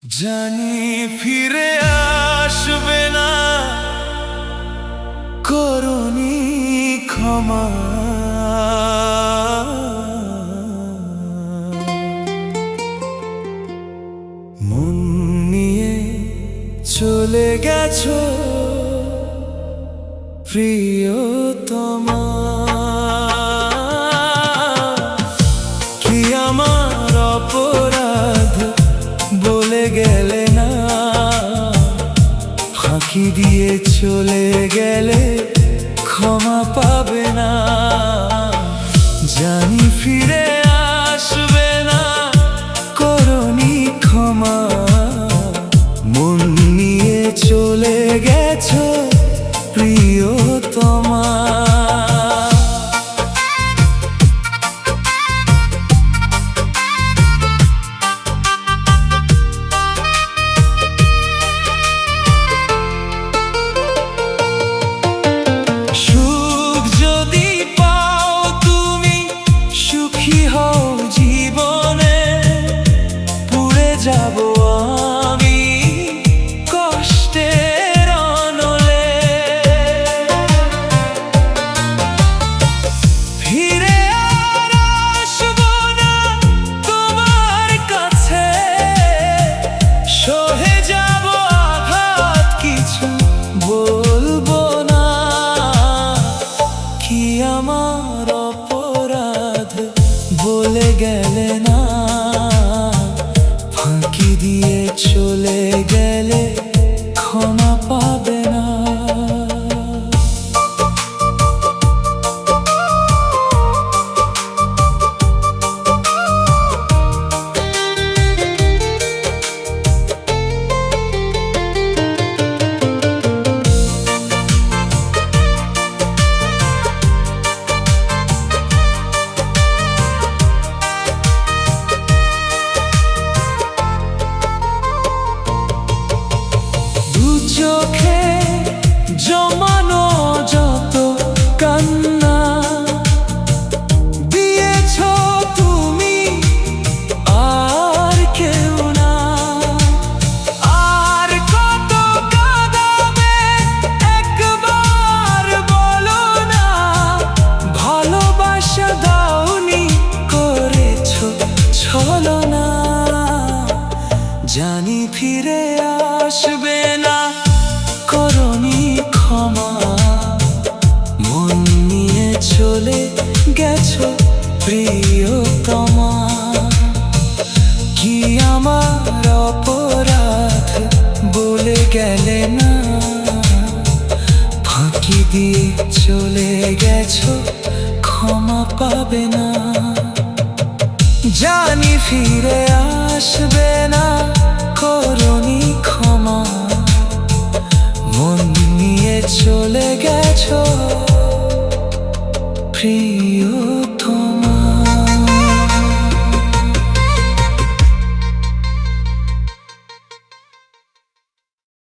জানি ফিরে আসবে না, করুণী ক্ষমা। মন নিয়ে চলে গেছো প্রিয়তমা। কি আমার অপরাধ বলে গেলে না, ফাঁকি দিয়ে চলে গেলে ক্ষমা পাবে না। জানি ফিরে আসবে না, করুণী ক্ষমা। মন নিয়ে চলে গেছো প্রিয়তমা। যাব আমি কষ্টের অনলে, ফিরে আর আসবো না তোমার কাছে। সহে যাব আঘাত, কিছু বলবো না। কি আমার অপরাধ বলে গেলে না, ফাঁকি দিয়ে চলে গেলে ক্ষমা পাবে না। চোখে জমানো যত কান্না দিয়েছ তুমি, আর কেউ না। আর কত কাঁদাবে একবার বলো না, ভালোবাসা দাওনি করেছ ছলনা। জানি ফিরে আসবে না, করুণী ক্ষমা। মন নিয়ে চলে গেছো প্রিয়তমা। কি আমার অপরাধ বলে গেলে না, ফাঁকি দিয়ে চলে গেছো ক্ষমা পাবে না। জানি ফিরে আসবে না, করুণী ক্ষমা। মন নিয়ে চলে গেছো প্রিয়তমা।